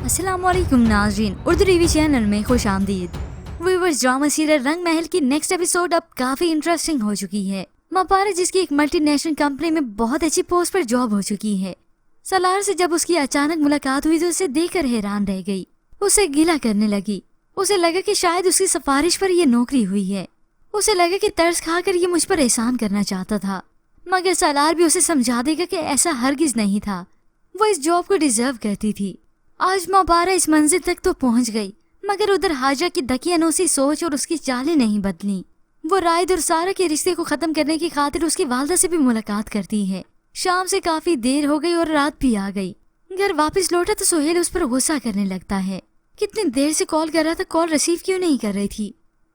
अस्सलाम वालेकुम नाज़रीन, उर्दू टीवी चैनल में खुश आमदीद। व्यूअर्स, ड्रामा सीरियल रंग महल की नेक्स्ट एपिसोड अब काफी इंटरेस्टिंग हो चुकी है। मापारा जिसकी एक मल्टीनेशनल कंपनी में बहुत अच्छी पोस्ट पर जॉब हो चुकी है, सलार से जब उसकी अचानक मुलाकात हुई तो उसे देखकर हैरान रह गई। उसे गिला करने लगी। उसे लगा कि शायद उसकी सिफारिश पर ये नौकरी हुई है। उसे लगा कि तरस खाकर ये मुझ पर एहसान करना चाहता था, मगर सलार भी उसे समझा देगा कि ऐसा हरगिज नहीं था। वो इस जॉब को डिजर्व करती थी। आज मापारा इस मंजिल तक तो पहुंच गई, मगर उधर हाजा की दकियानूसी सोच और उसकी चालें नहीं बदली। वो रायद और सारा के रिश्ते को खत्म करने की खातिर उसकी वालदा से भी मुलाकात करती है। शाम से काफी देर हो गई और रात भी आ गई। घर वापस लौटा तो सुहेल उस पर गुस्सा करने लगता है। कितनी देर से कॉल कर रहा था, कॉल रिसीव क्यों नहीं कर रही थी?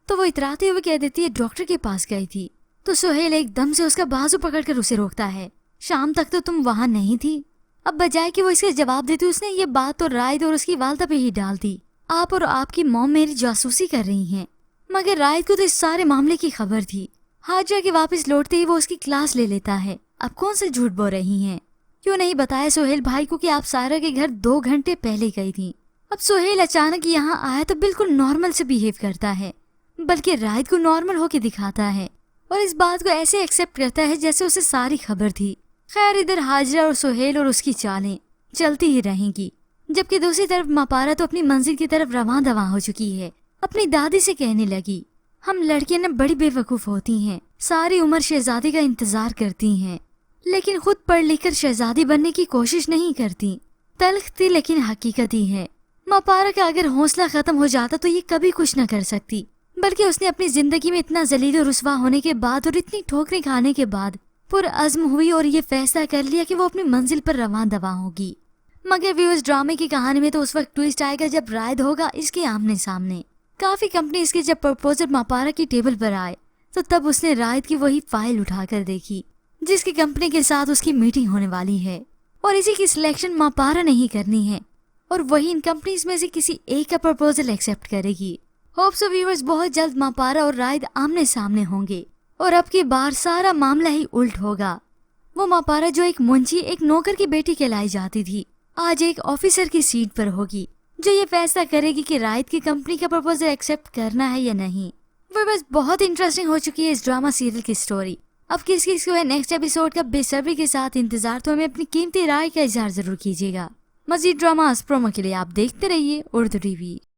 तो वो इतराते हुए कह देती है डॉक्टर के पास गई थी। तो सुहेल एकदम से उसका बाजू पकड़कर उसे रोकता है। शाम तक तो तुम वहाँ नहीं थी। अब बजाय कि वो इसके जवाब देती, उसने ये बात तो रायद और उसकी वालदा पे ही डाल दी। आप और आपकी मॉम मेरी जासूसी कर रही हैं। मगर रायद को तो इस सारे मामले की खबर थी। हाजा के वापस लौटते ही वो उसकी क्लास ले लेता है। अब कौन से झूठ बोल रही हैं? क्यों नहीं बताया सुहेल भाई को कि आप सारा के घर 2 घंटे पहले गई थी? अब सुहेल अचानक यहाँ आया तो बिल्कुल नॉर्मल से बिहेव करता है, बल्कि रायद को नॉर्मल होके दिखाता है और इस बात को ऐसे एक्सेप्ट करता है जैसे उसे सारी खबर थी। खैर, इधर हाजरा और सुहेल और उसकी चालें चलती ही रहेंगी, जबकि दूसरी तरफ मापारा तो अपनी मंजिल की तरफ रवां दवां हो चुकी है। अपनी दादी से कहने लगी, हम लड़कियां न बड़ी बेवकूफ होती हैं, सारी उम्र शहजादी का इंतजार करती हैं, लेकिन खुद पढ़ लिख कर शहजादी बनने की कोशिश नहीं करती। तल्ख थी लेकिन हकीकत ही है। मापारा का अगर हौसला खत्म हो जाता तो ये कभी कुछ न कर सकती, बल्कि उसने अपनी जिंदगी में इतना जलील और रुस्वा होने के बाद और इतनी ठोकरें खाने के बाद पुरअज़्म हुई और ये फैसला कर लिया कि वो अपनी मंजिल पर रवां दवां होगी। मगर व्यूअर्स, ड्रामे की कहानी में तो उस वक्त ट्विस्ट आएगा जब रायद होगा इसके आमने सामने। काफी कंपनीज के जब प्रपोजल मापारा की टेबल पर आए तो तब उसने रायद की वही फाइल उठाकर देखी जिसकी कंपनी के साथ उसकी मीटिंग होने वाली है, और इसी की सिलेक्शन मापारा ने ही करनी है और वही इन कंपनीज में से किसी एक का प्रपोजल एक्सेप्ट करेगी। होप सो व्यूअर्स, बहुत जल्द मापारा और रायद आमने सामने होंगे और अब की बार सारा मामला ही उल्ट होगा। वो मापारा जो एक मुंशी, एक नौकर की बेटी कहलाई जाती थी, आज एक ऑफिसर की सीट पर होगी जो ये फैसला करेगी कि रायद की कंपनी का प्रपोजल एक्सेप्ट करना है या नहीं। वो बस बहुत इंटरेस्टिंग हो चुकी है इस ड्रामा सीरियल की स्टोरी। अब किस किस को है नेक्स्ट एपिसोड का बेसब्री के साथ इंतजार, तो हमें अपनी कीमती राय का इजहार जरूर कीजिएगा। मजीद ड्रामा प्रोमो के लिए आप देखते रहिए उर्दू टीवी।